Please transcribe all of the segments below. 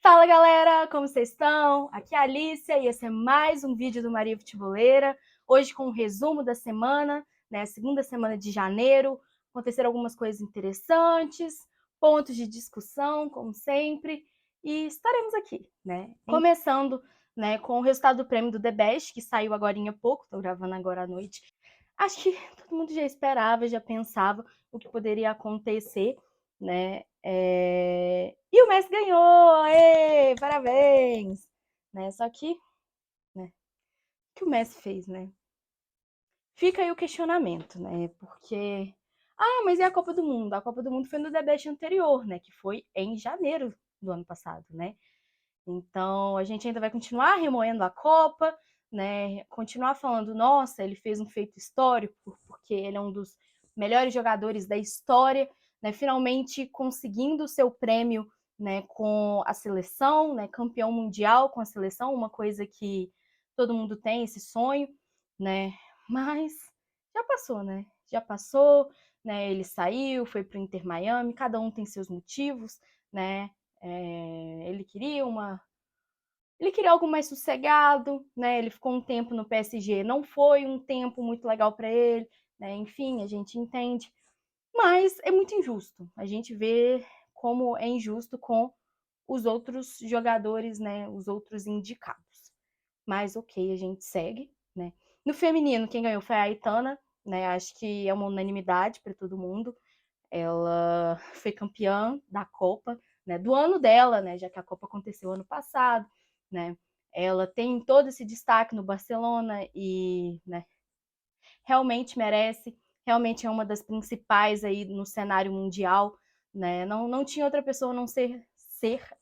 Fala galera, como vocês estão? Aqui é a Alicia e esse é mais um vídeo do Maria Futeboleira. Hoje com um resumo da semana, né? Segunda semana de janeiro. Aconteceram algumas coisas interessantes, pontos de discussão, como sempre, e estaremos aqui, né? Começando, né, com o resultado do prêmio do The Best, que saiu agora há pouco, tô gravando agora à noite. Acho que todo mundo já esperava, já pensava o que poderia acontecer, né? E o Messi ganhou! Aê, parabéns! Né? Só que, né? O que o Messi fez, né? Fica aí o questionamento, né? Porque, mas e a Copa do Mundo? A Copa do Mundo foi no debate anterior, né? Que foi em janeiro do ano passado, né? Então, a gente ainda vai continuar remoendo a Copa, né? Continuar falando, nossa, ele fez um feito histórico, porque ele é um dos melhores jogadores da história, né? Finalmente conseguindo o seu prêmio, né, com a seleção, né? Campeão mundial com a seleção, uma coisa que todo mundo tem, esse sonho, né? Mas já passou, né? Já passou, né? Ele saiu, foi para o Inter Miami, cada um tem seus motivos, né? Ele queria algo mais sossegado, né? Ele ficou um tempo no PSG, não foi um tempo muito legal para ele, né? Enfim, a gente entende, mas é muito injusto. A gente vê como é injusto com os outros jogadores, né? Os outros indicados. Mas ok, a gente segue, né? No feminino, quem ganhou foi a Aitana, né? Acho que é uma unanimidade para todo mundo. Ela foi campeã da Copa, né, do ano dela, né, já que a Copa aconteceu ano passado, né? Ela tem todo esse destaque no Barcelona e, né, realmente merece, realmente é uma das principais aí no cenário mundial, né? Não tinha outra pessoa a não ser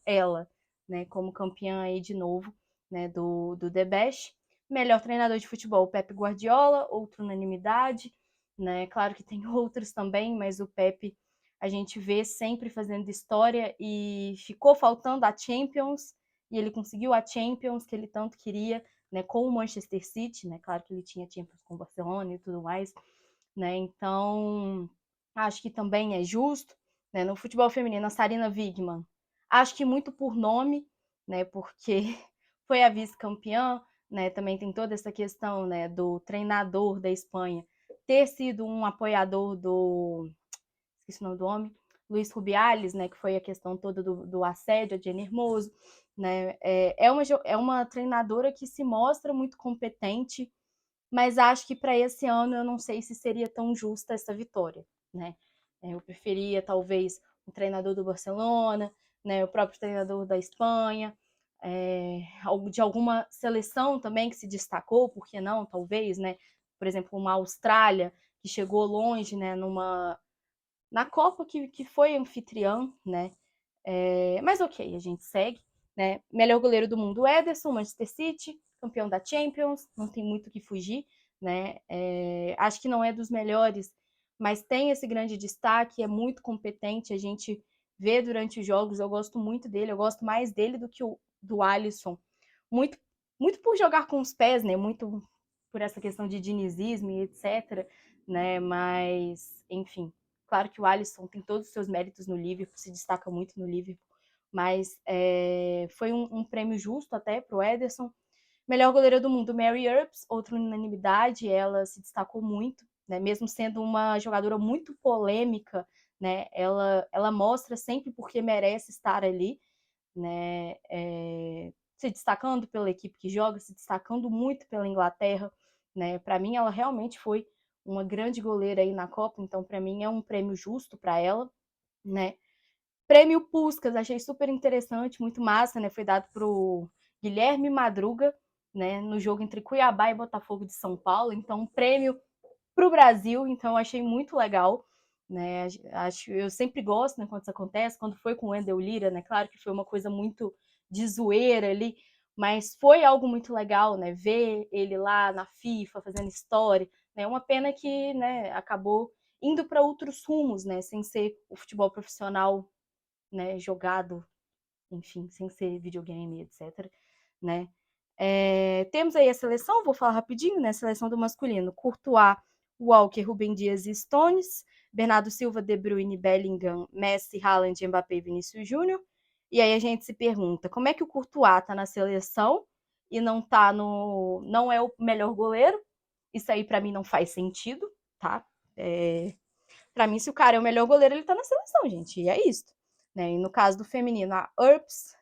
ela, né, como campeã aí de novo, né, do The Best. Melhor treinador de futebol, o Pep Guardiola, outra unanimidade, né? Claro que tem outros também, mas o Pep a gente vê sempre fazendo história e ficou faltando a Champions, e ele conseguiu a Champions que ele tanto queria, né, com o Manchester City, né? Claro que ele tinha Champions com o Barcelona e tudo mais, né? Então, acho que também é justo, né? No futebol feminino, a Sarina Wiegman, acho que muito por nome, né? Porque foi a vice-campeã, né? Também tem toda essa questão, né, do treinador da Espanha ter sido um apoiador do, esqueci o nome do homem, Luiz Rubiales, né, que foi a questão toda do assédio a Jenny Hermoso, né, é uma treinadora que se mostra muito competente, mas acho que para esse ano eu não sei se seria tão justa essa vitória, né? Eu preferia talvez o treinador do Barcelona, né, o próprio treinador da Espanha, de alguma seleção também que se destacou, por que não, talvez, né? Por exemplo, uma Austrália que chegou longe, né, na Copa que foi anfitriã, né? Mas ok, a gente segue, né? Melhor goleiro do mundo, Ederson, Manchester City, campeão da Champions, não tem muito o que fugir, né? Acho que não é dos melhores, mas tem esse grande destaque, é muito competente, a gente vê durante os jogos, eu gosto muito dele, eu gosto mais dele do que do Alisson, muito, muito por jogar com os pés, né? Muito por essa questão de dinizismo e etc, né? Mas, enfim, claro que o Alisson tem todos os seus méritos no Liverpool, se destaca muito no Liverpool, mas foi um prêmio justo até para o Ederson. Melhor goleira do mundo, Mary Earps, outra unanimidade, ela se destacou muito, né? Mesmo sendo uma jogadora muito polêmica, né? Ela mostra sempre porque merece estar ali, né? Se destacando pela equipe que joga, se destacando muito pela Inglaterra, né? Para mim, ela realmente foi uma grande goleira aí na Copa, então para mim é um prêmio justo para ela, né? Prêmio Puskás, achei super interessante, muito massa, né? Foi dado pro Guilherme Madruga, né? No jogo entre Cuiabá e Botafogo de São Paulo, então um prêmio pro Brasil, então achei muito legal, né? Eu sempre gosto, né, quando isso acontece, quando foi com o Wendel Lira, né? Claro que foi uma coisa muito de zoeira ali, mas foi algo muito legal, né? Ver ele lá na FIFA fazendo história, né? Uma pena que, né, acabou indo para outros rumos, né? Sem ser o futebol profissional, né? Jogado, enfim, sem ser videogame, etc, né? Temos aí a seleção, vou falar rapidinho, né? Seleção do masculino: Courtois, Walker, Rubem Dias e Stones, Bernardo Silva, De Bruyne, Bellingham, Messi, Haaland, Mbappé e Vinícius Júnior. E aí a gente se pergunta, como é que o Courtois tá na seleção e não é o melhor goleiro? Isso aí para mim não faz sentido, tá? Para mim, se o cara é o melhor goleiro, ele tá na seleção, gente. E é isso. Né? E no caso do feminino, a Earps,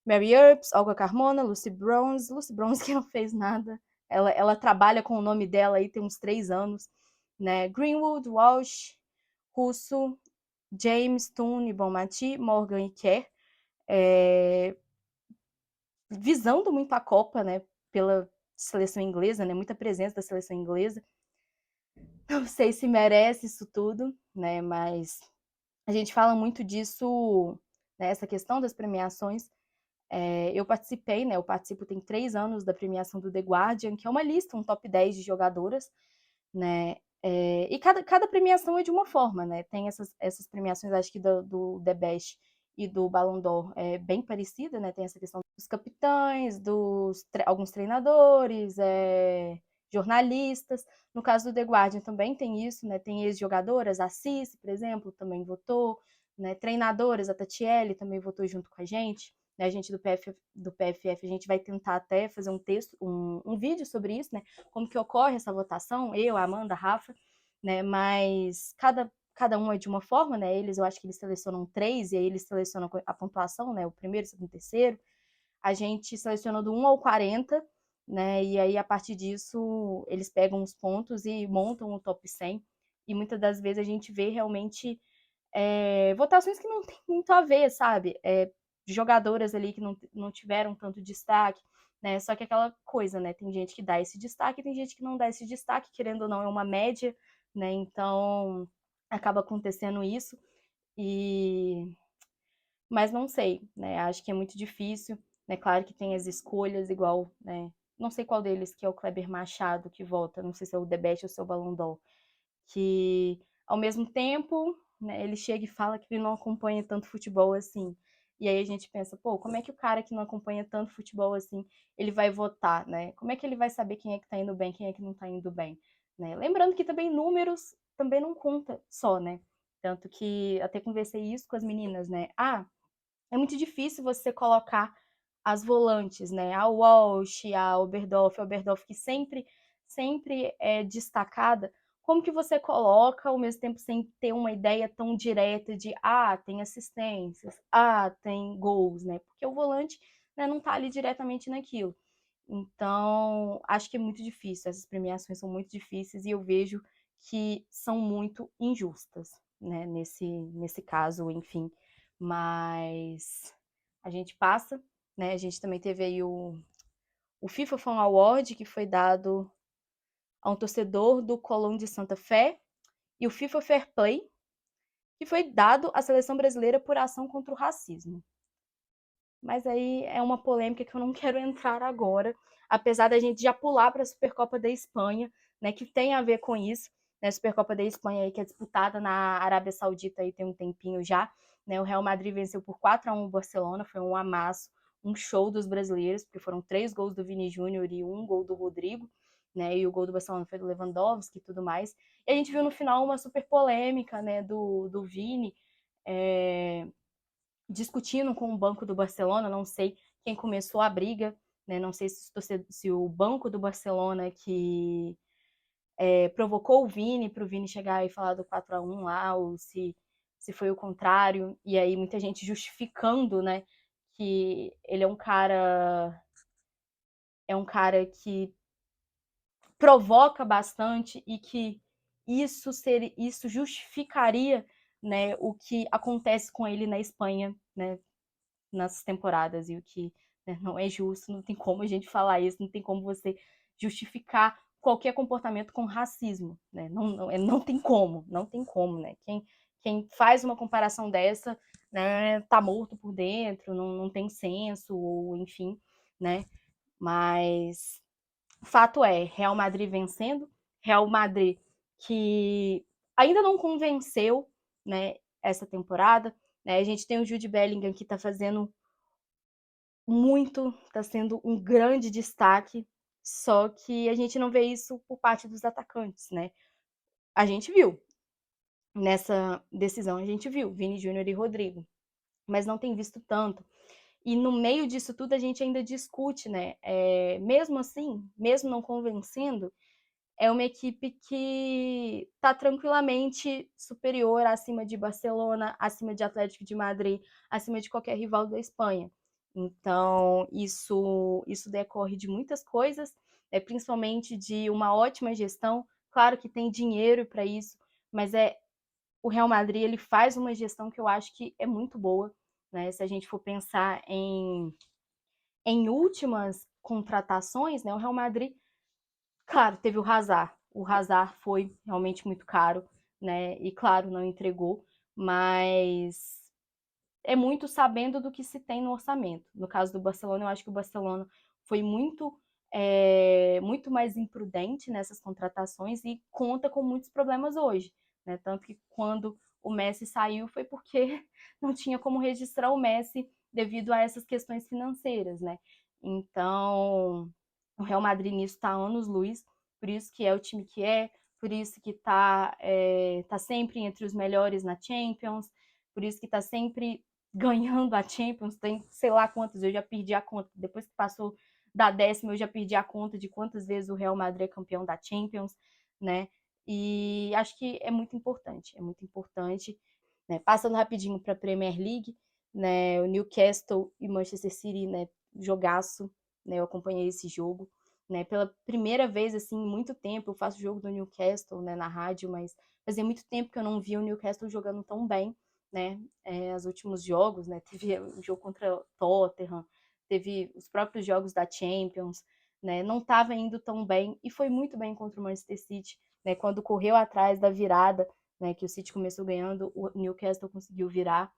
Mary Earps, Olga Carmona, Lucy Bronze. Lucy Bronze que não fez nada. Ela trabalha com o nome dela aí tem uns 3 anos. Né? Greenwood, Walsh, Russo, James, Toon, Bonmati, Morgan e Kerr. Visando muito a Copa, né? Pela seleção inglesa, né? Muita presença da seleção inglesa. Não sei se merece isso tudo, né? Mas a gente fala muito disso, né? Essa questão das premiações. Eu participei, né? Eu participo tem 3 anos da premiação do The Guardian, que é uma lista, um top 10 de jogadoras, né? E cada premiação é de uma forma, né? Tem essas premiações, acho que do The Best e do Ballon d'Or é bem parecida, né? Tem essa questão dos capitães, alguns treinadores, jornalistas. No caso do The Guardian também tem isso, né? Tem ex-jogadoras, a Cici, por exemplo, também votou, né? Treinadoras, a Tatiele também votou junto com a gente. Né? A gente do PFF, a gente vai tentar até fazer um texto, um vídeo sobre isso, né? Como que ocorre essa votação, eu, a Amanda, a Rafa, né? Mas cada um é de uma forma, né? Eu acho que eles selecionam 3 e aí eles selecionam a pontuação, né? O primeiro, o segundo, o terceiro. A gente seleciona do 1 ao 40, né? E aí, a partir disso, eles pegam os pontos e montam o top 100. E muitas das vezes a gente vê realmente votações que não tem muito a ver, sabe? Jogadoras ali que não tiveram tanto destaque, né? Só que aquela coisa, né? Tem gente que dá esse destaque, tem gente que não dá esse destaque, querendo ou não, é uma média, né? Então, acaba acontecendo isso. Mas não sei, né? Acho que é muito difícil, né? Claro que tem as escolhas igual, né? Não sei qual deles que é o Kleber Machado que vota, não sei se é o Debete ou se é o Ballon d'Or, que ao mesmo tempo, né, ele chega e fala que ele não acompanha tanto futebol assim. E aí a gente pensa, pô, como é que o cara que não acompanha tanto futebol assim, ele vai votar, né? Como é que ele vai saber quem é que tá indo bem, quem é que não tá indo bem, né? Lembrando que também números também não conta só, né? Tanto que até conversei isso com as meninas, né? É muito difícil você colocar as volantes, né? A Walsh, a Oberdorf que sempre é destacada. Como que você coloca ao mesmo tempo sem ter uma ideia tão direta de tem assistências, tem gols, né? Porque o volante, né, não tá ali diretamente naquilo. Então, acho que é muito difícil, essas premiações são muito difíceis e eu vejo que são muito injustas, né, nesse caso, enfim. Mas a gente passa, né? A gente também teve aí o FIFA Fan Award, que foi dado a um torcedor do Colón de Santa Fé, e o FIFA Fair Play, que foi dado à seleção brasileira por ação contra o racismo. Mas aí é uma polêmica que eu não quero entrar agora, apesar da gente já pular para a Supercopa da Espanha, né, que tem a ver com isso, né, a Supercopa da Espanha aí, que é disputada na Arábia Saudita aí tem um tempinho já, né, o Real Madrid venceu por 4-1 o Barcelona, foi um amasso, um show dos brasileiros, porque foram 3 gols do Vini Júnior e 1 gol do Rodrigo, né, e o gol do Barcelona foi do Lewandowski e tudo mais. E a gente viu no final uma super polêmica, né, do Vini, discutindo com o banco do Barcelona, não sei quem começou a briga, né? Não sei se o banco do Barcelona que provocou o Vini para o Vini chegar e falar do 4-1 lá, ou se foi o contrário, e aí muita gente justificando, né, que ele é um cara que provoca bastante e que isso justificaria, né, o que acontece com ele na Espanha, né, nas temporadas, e o que, né, não é justo, não tem como a gente falar isso, não tem como você justificar qualquer comportamento com racismo, né? Não tem como, não tem como, né? Quem faz uma comparação dessa, né, tá morto por dentro, não tem senso, ou enfim, né? Mas fato é, Real Madrid vencendo, Real Madrid que ainda não convenceu, né, essa temporada, né? A gente tem o Jude Bellingham que está fazendo muito, está sendo um grande destaque, só que a gente não vê isso por parte dos atacantes, né? A gente viu nessa decisão, a gente viu Vini Júnior e Rodrigo. mas não tem visto tanto. E no meio disso tudo a gente ainda discute, né? Mesmo assim, mesmo não convencendo, é uma equipe que está tranquilamente superior acima de Barcelona, acima de Atlético de Madrid, acima de qualquer rival da Espanha. Então, isso decorre de muitas coisas, principalmente de uma ótima gestão. Claro que tem dinheiro para isso, mas o Real Madrid ele faz uma gestão que eu acho que é muito boa. Né? Se a gente for pensar em últimas contratações, né, o Real Madrid, claro, teve o Hazard. O Hazard foi realmente muito caro, né? E claro, não entregou, mas é muito sabendo do que se tem no orçamento. No caso do Barcelona, eu acho que o Barcelona foi muito mais imprudente nessas contratações e conta com muitos problemas hoje. Né? Tanto que quando o Messi saiu foi porque não tinha como registrar o Messi devido a essas questões financeiras. Né? Então, o Real Madrid nisso está anos-luz, por isso que é o time que é, por isso que tá sempre entre os melhores na Champions, por isso que está sempre ganhando a Champions, tem sei lá quantas, eu já perdi a conta. Depois que passou da 10ª, eu já perdi a conta de quantas vezes o Real Madrid é campeão da Champions, né? E acho que é muito importante. Né? Passando rapidinho para a Premier League, né? O Newcastle e Manchester City, né? Jogaço, né? Eu acompanhei esse jogo, né? Pela primeira vez, assim, em muito tempo, eu faço jogo do Newcastle, né? Na rádio, mas fazia muito tempo que eu não via o Newcastle jogando tão bem, né? Os últimos jogos, né? Teve o jogo contra o Tottenham, teve os próprios jogos da Champions, né? Não estava indo tão bem e foi muito bem contra o Manchester City, né? Quando correu atrás da virada, né? Que o City começou ganhando, o Newcastle conseguiu virar.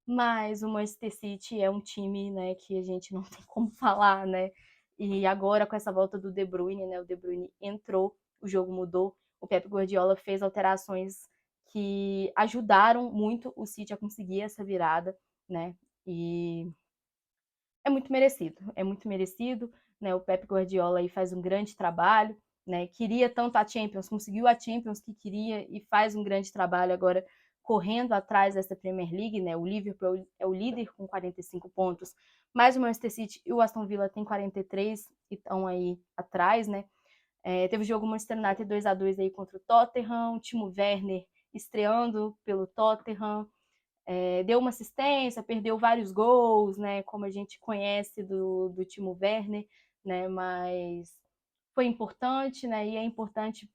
Mas o Manchester City é um time, né? Que a gente não tem como falar, né? E agora com essa volta do De Bruyne, né? O De Bruyne entrou, o jogo mudou. O Pep Guardiola fez alterações que ajudaram muito o City a conseguir essa virada, né? E é muito merecido, né? O Pep Guardiola aí faz um grande trabalho, né? Queria tanto a Champions, conseguiu a Champions que queria e faz um grande trabalho agora correndo atrás dessa Premier League, né? O Liverpool é o líder com 45 pontos, mas o Manchester City e o Aston Villa tem 43 e estão aí atrás, né? Teve o jogo Manchester United 2-2 aí contra o Tottenham, o Timo Werner estreando pelo Tottenham, deu uma assistência, perdeu vários gols, né? Como a gente conhece do Timo Werner, né? Mas foi importante, né? E é importante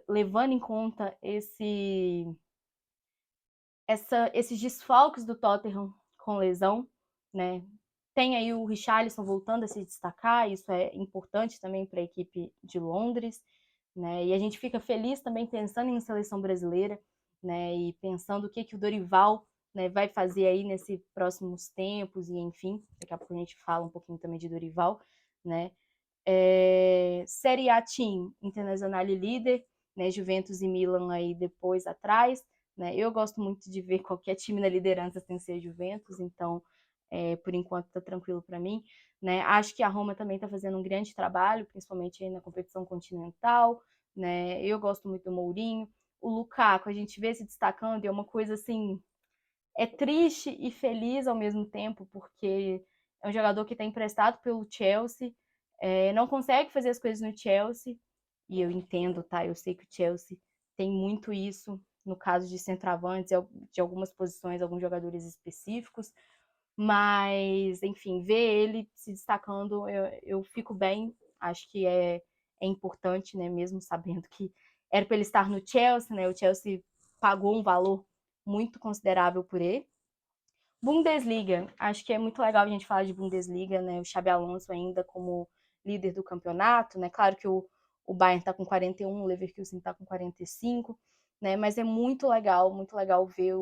levando em conta esses desfalques do Tottenham com lesão, né? Tem aí o Richarlison voltando a se destacar, isso é importante também para a equipe de Londres, né? E a gente fica feliz também pensando em seleção brasileira, né? E pensando o que o Dorival, né, vai fazer aí nesses próximos tempos e enfim, daqui a pouco a gente fala um pouquinho também de Dorival, né? Série A Team, Internazionale líder, né? Juventus e Milan aí depois atrás, né? Eu gosto muito de ver qualquer time na liderança sem ser Juventus, então por enquanto está tranquilo para mim. Né? Acho que a Roma também está fazendo um grande trabalho, principalmente aí na competição continental. Né? Eu gosto muito do Mourinho. O Lukaku, a gente vê se destacando, e é uma coisa assim, é triste e feliz ao mesmo tempo, porque é um jogador que está emprestado pelo Chelsea, não consegue fazer as coisas no Chelsea, e eu entendo, tá? Eu sei que o Chelsea tem muito isso, no caso de centroavantes, de algumas posições, alguns jogadores específicos, mas, enfim, ver ele se destacando, eu fico bem, acho que é importante, né? Mesmo sabendo que era para ele estar no Chelsea, né? O Chelsea pagou um valor muito considerável por ele. Bundesliga, acho que é muito legal a gente falar de Bundesliga, né? O Xabi Alonso ainda como líder do campeonato, né? Claro que o Bayern está com 41, o Leverkusen está com 45, né? Mas é muito legal ver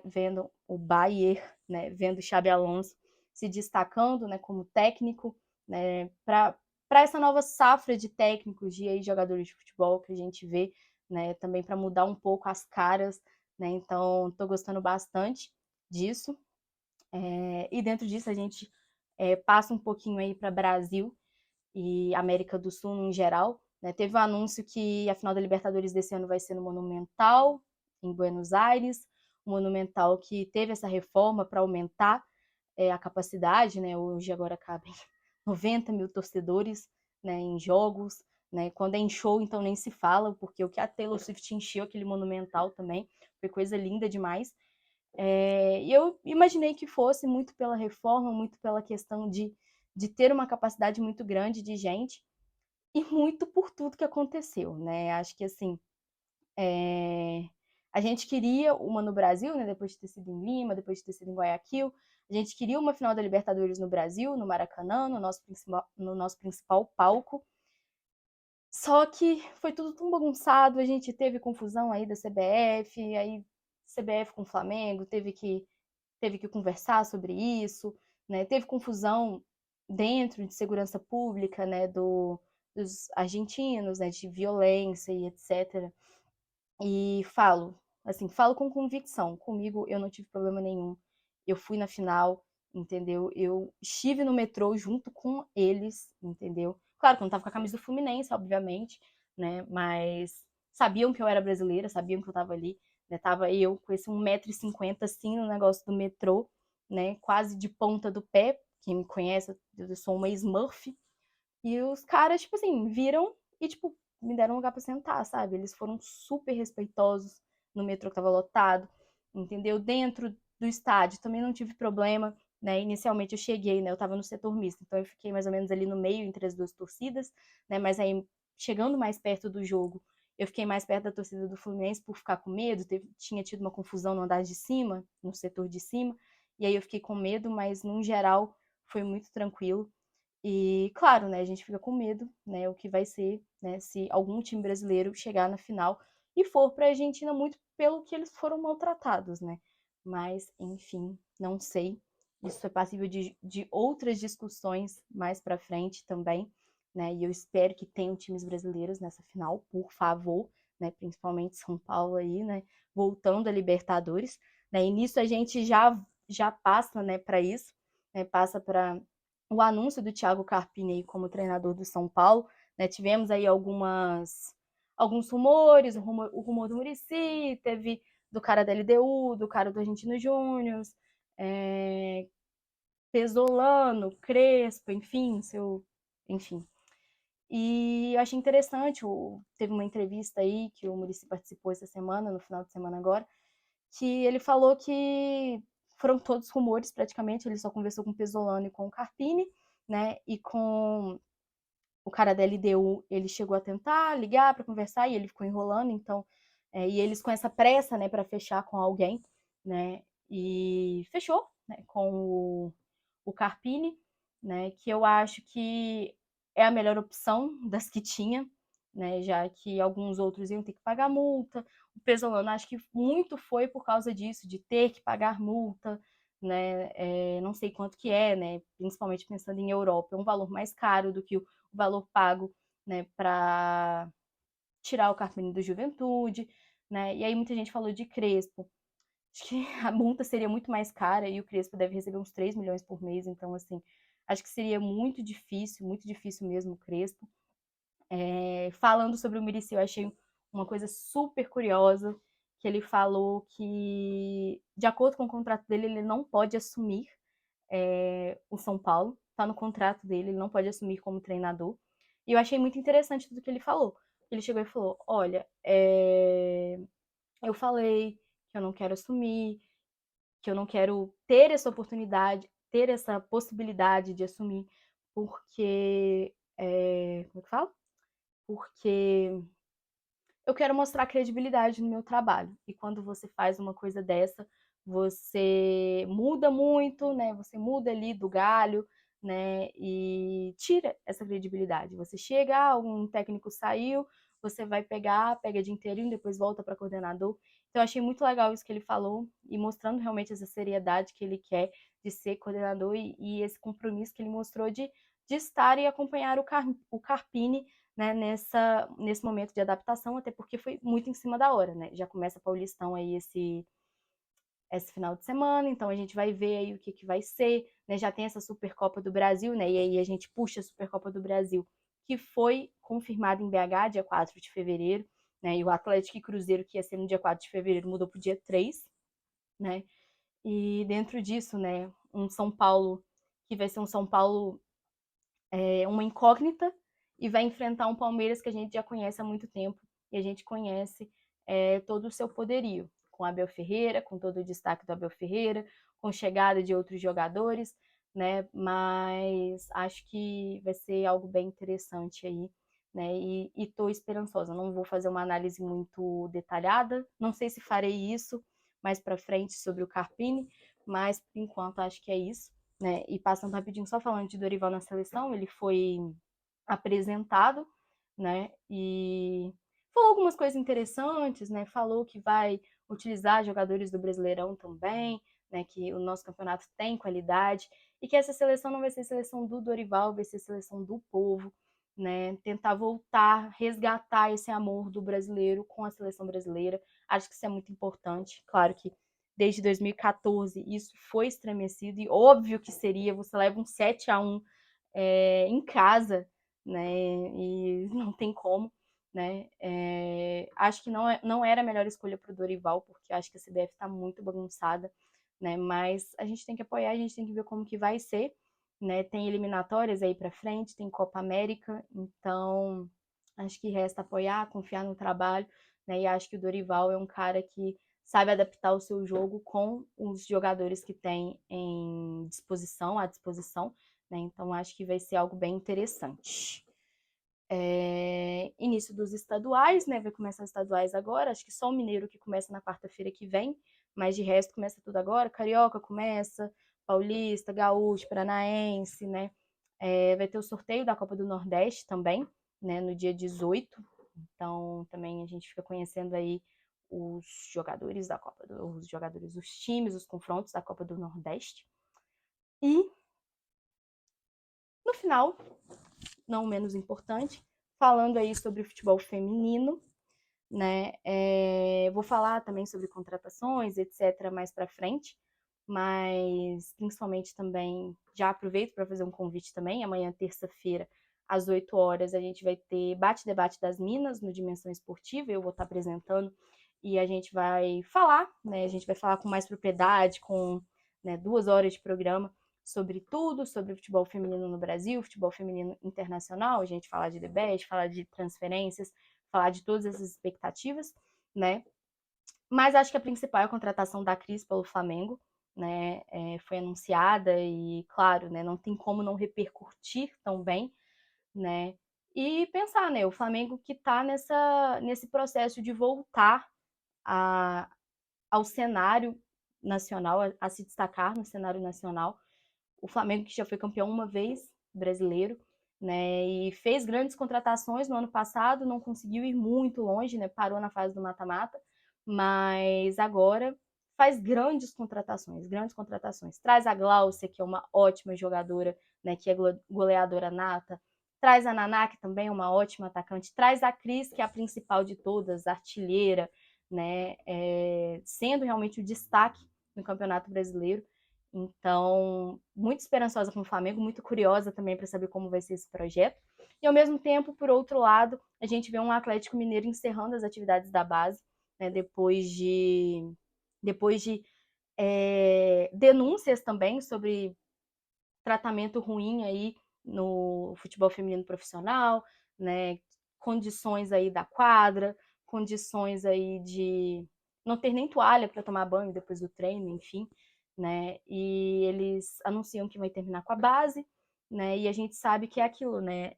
vendo o Bayern, né? Vendo o Xabi Alonso se destacando, né? Como técnico, né? Para essa nova safra de técnicos e aí, jogadores de futebol que a gente vê, né? Também para mudar um pouco as caras, né? Então, estou gostando bastante disso. E dentro disso a gente passa um pouquinho aí para Brasil e América do Sul em geral. Né? Teve um anúncio que a final da Libertadores desse ano vai ser no Monumental, em Buenos Aires. o Monumental que teve essa reforma para aumentar a capacidade, né? Hoje agora cabem 90 mil torcedores, né, em jogos, né? Quando é em show, então nem se fala, porque o que a Taylor Swift encheu aquele Monumental também foi coisa linda demais. E eu imaginei que fosse muito pela reforma, muito pela questão de ter uma capacidade muito grande de gente e muito por tudo que aconteceu, né? Acho que assim, a gente queria uma no Brasil, né? Depois de ter sido em Lima, depois de ter sido em Guayaquil, a gente queria uma final da Libertadores no Brasil, no Maracanã, no nosso principal palco. Só que foi tudo tão bagunçado, a gente teve confusão aí da CBF, aí CBF com o Flamengo, teve que conversar sobre isso, né? Teve confusão dentro de segurança pública, né, dos argentinos, né, de violência e etc. E falo com convicção. Comigo eu não tive problema nenhum. Eu fui na final, entendeu? Eu estive no metrô junto com eles, entendeu? Claro que eu não tava com a camisa do Fluminense, obviamente, né? Mas sabiam que eu era brasileira, sabiam que eu tava ali, né? Tava eu com esse 1,50 m assim no negócio do metrô, né? Quase de ponta do pé. Quem me conhece, eu sou uma Smurf. E os caras, tipo assim, viram e, tipo, me deram um lugar pra sentar, sabe? Eles foram super respeitosos no metrô que tava lotado, entendeu? Dentro do estádio também não tive problema, né? Inicialmente eu cheguei, né? Eu tava no setor misto, então eu fiquei mais ou menos ali no meio entre as duas torcidas, né? Mas aí, chegando mais perto do jogo, eu fiquei mais perto da torcida do Fluminense por ficar com medo. Tinha tido uma confusão no andar de cima, no setor de cima, e aí eu fiquei com medo, mas no geral foi muito tranquilo. E, claro, né, a gente fica com medo, né, o que vai ser, né, se algum time brasileiro chegar na final e for para a Argentina muito pelo que eles foram maltratados, né? Mas, enfim, não sei. Isso é passível de outras discussões mais para frente também, né? E eu espero que tenham times brasileiros nessa final, por favor, né? Principalmente São Paulo aí, né? Voltando a Libertadores, né? E nisso a gente já passa, né, para isso, né? Passa para o anúncio do Thiago Carpini como treinador do São Paulo, né? Tivemos aí alguns rumores, o rumor do Muricy, teve do cara da LDU, do cara do Argentino Júnior, Pesolano, Crespo, enfim. E eu achei interessante, teve uma entrevista aí que o Muricy participou essa semana, no final de semana agora, que ele falou que foram todos rumores praticamente, ele só conversou com o Pesolano e com o Carpini, né? E com o cara da LDU, ele chegou a tentar ligar para conversar e ele ficou enrolando, então, e eles com essa pressa, né, para fechar com alguém, né? E fechou, né, com o Carpini, né, que eu acho que é a melhor opção das que tinha, né, já que alguns outros iam ter que pagar multa. O Pesolano acho que muito foi por causa disso, de ter que pagar multa, né, não sei quanto que é, né, principalmente pensando em Europa, é um valor mais caro do que o valor pago, né, para tirar o Carpini do Juventude, né, e aí muita gente falou de Crespo. Acho que a multa seria muito mais cara e o Crespo deve receber uns 3 milhões por mês, então, assim, acho que seria muito difícil mesmo o Crespo. Falando sobre o Muricy, eu achei uma coisa super curiosa, que ele falou que, de acordo com o contrato dele, ele não pode assumir o São Paulo, tá no contrato dele, ele não pode assumir como treinador. E eu achei muito interessante tudo que ele falou. Ele chegou e falou: olha, eu falei que eu não quero assumir, que eu não quero ter essa oportunidade, ter essa possibilidade de assumir, porque. Como é que fala? Porque eu quero mostrar credibilidade no meu trabalho. E quando você faz uma coisa dessa, você muda muito, né? Você muda ali do galho, né? E tira essa credibilidade. Você chega, um técnico saiu, você vai pega de inteirinho, depois volta para coordenador. Então, eu achei muito legal isso que ele falou e mostrando realmente essa seriedade que ele quer de ser coordenador e esse compromisso que ele mostrou de estar e acompanhar o Carpini, né, nesse momento de adaptação, até porque foi muito em cima da hora, né? Já começa Paulistão aí esse final de semana, então a gente vai ver aí o que vai ser, né? Já tem essa Supercopa do Brasil, né? E aí a gente puxa a Supercopa do Brasil, que foi confirmada em BH, dia 4 de fevereiro, né? E o Atlético e Cruzeiro, que ia ser no dia 4 de fevereiro, mudou para o dia 3. né? E dentro disso, né, um São Paulo que vai ser um São Paulo uma incógnita e vai enfrentar um Palmeiras que a gente já conhece há muito tempo e a gente conhece todo o seu poderio, com Abel Ferreira, com todo o destaque do Abel Ferreira, com chegada de outros jogadores, né? Mas acho que vai ser algo bem interessante aí, né? E estou esperançosa. Não vou fazer uma análise muito detalhada, não sei se farei isso mais para frente sobre o Carpini, mas por enquanto acho que é isso. Né? E passando rapidinho, só falando de Dorival na seleção, ele foi apresentado, né? E falou algumas coisas interessantes, né? Falou que vai utilizar jogadores do Brasileirão também, né? Que o nosso campeonato tem qualidade e que essa seleção não vai ser seleção do Dorival, vai ser seleção do povo, né? Tentar voltar, resgatar esse amor do brasileiro com a seleção brasileira. Acho que isso é muito importante. Claro que desde 2014 isso foi estremecido e óbvio que seria, você leva um 7-1 em casa, né? E não tem como, né? Acho que não era a melhor escolha para o Dorival, porque acho que a CBF está muito bagunçada, né? Mas a gente tem que apoiar, a gente tem que ver como que vai ser, né? Tem eliminatórias aí para frente, tem Copa América, então acho que resta apoiar, confiar no trabalho, né? E acho que o Dorival é um cara que sabe adaptar o seu jogo com os jogadores que tem à disposição, né? Então acho que vai ser algo bem interessante. Início dos estaduais, né? Vai começar os estaduais agora. Acho que só o Mineiro que começa na quarta-feira que vem, mas de resto começa tudo agora. Carioca começa, Paulista, Gaúcho, Paranaense, né? Vai ter o sorteio da Copa do Nordeste também, né? No dia 18. Então também a gente fica conhecendo aí os jogadores da Copa, os jogadores, os times, os confrontos da Copa do Nordeste. E no final, não menos importante, falando aí sobre o futebol feminino, né? Vou falar também sobre contratações, etc., mais para frente, mas principalmente também já aproveito para fazer um convite também. Amanhã, terça-feira, às 8 horas, a gente vai ter Bate-Debate das Minas no Dimensão Esportiva. Eu vou estar apresentando e a gente vai falar, né? A gente vai falar com mais propriedade, com 2 horas de programa sobre tudo, sobre o futebol feminino no Brasil, futebol feminino internacional, a gente falar de debate, falar de transferências, falar de todas essas expectativas, né? Mas acho que a principal é a contratação da Cris pelo Flamengo, né? Foi anunciada e, claro, né, não tem como não repercutir tão bem, né? E pensar, né, o Flamengo que está nesse processo de voltar a, ao cenário nacional, a se destacar no cenário nacional. O Flamengo que já foi campeão uma vez, brasileiro, né, e fez grandes contratações no ano passado, não conseguiu ir muito longe, né, parou na fase do mata-mata, mas agora faz grandes contratações. Traz a Gláucia, que é uma ótima jogadora, né, que é goleadora nata, traz a Naná, que também é uma ótima atacante, traz a Cris, que é a principal de todas, artilheira, né, sendo realmente o destaque no Campeonato Brasileiro. Então, muito esperançosa com o Flamengo, muito curiosa também para saber como vai ser esse projeto. E ao mesmo tempo, por outro lado, a gente vê um Atlético Mineiro encerrando as atividades da base, né, depois de denúncias também sobre tratamento ruim aí no futebol feminino profissional, né, condições aí da quadra, condições aí de não ter nem toalha para tomar banho depois do treino, enfim, né? E eles anunciam que vai terminar com a base, né? E a gente sabe que é aquilo, né?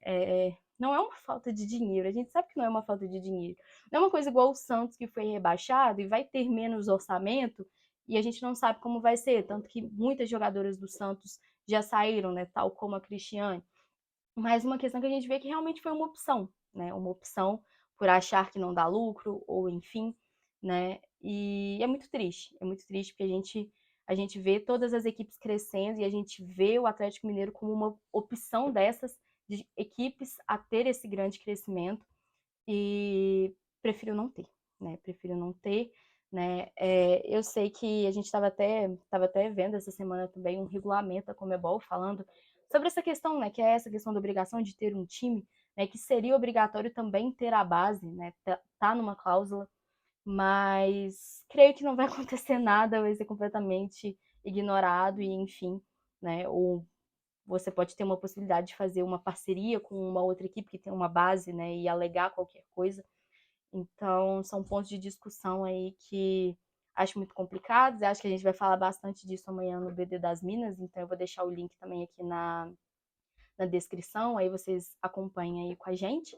Não é uma falta de dinheiro, a gente sabe que não é uma falta de dinheiro. Não é uma coisa igual o Santos que foi rebaixado e vai ter menos orçamento e a gente não sabe como vai ser, tanto que muitas jogadoras do Santos já saíram, né? Tal como a Cristiane. Mas uma questão que a gente vê que realmente foi uma opção, né? Uma opção por achar que não dá lucro, ou enfim, né? E é muito triste porque a gente vê todas as equipes crescendo e a gente vê o Atlético Mineiro como uma opção dessas de equipes a ter esse grande crescimento e prefiro não ter, né? Prefiro não ter, né? Eu sei que a gente estava até vendo essa semana também um regulamento da Conmebol falando sobre essa questão, né? Que é essa questão da obrigação de ter um time, né? Que seria obrigatório também ter a base, né? Tá numa cláusula. mas creio que não vai acontecer nada, vai ser completamente ignorado e, enfim, né? Ou você pode ter uma possibilidade de fazer uma parceria com uma outra equipe que tem uma base, né? E alegar qualquer coisa. Então, são pontos de discussão aí que acho muito complicados. Acho que a gente vai falar bastante disso amanhã no BD das Minas, então eu vou deixar o link também aqui na descrição, aí vocês acompanhem aí com a gente.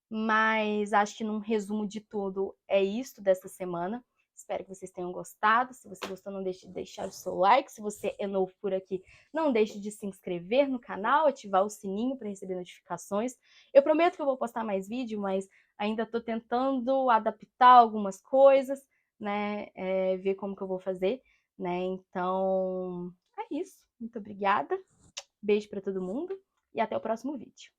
Mas acho que num resumo de tudo é isso dessa semana. Espero que vocês tenham gostado. Se você gostou, não deixe de deixar o seu like. Se você é novo por aqui, não deixe de se inscrever no canal, ativar o sininho para receber notificações. Eu prometo que eu vou postar mais vídeo, mas ainda estou tentando adaptar algumas coisas, né? Ver como que eu vou fazer, né? Então, é isso. Muito obrigada. Beijo para todo mundo e até o próximo vídeo.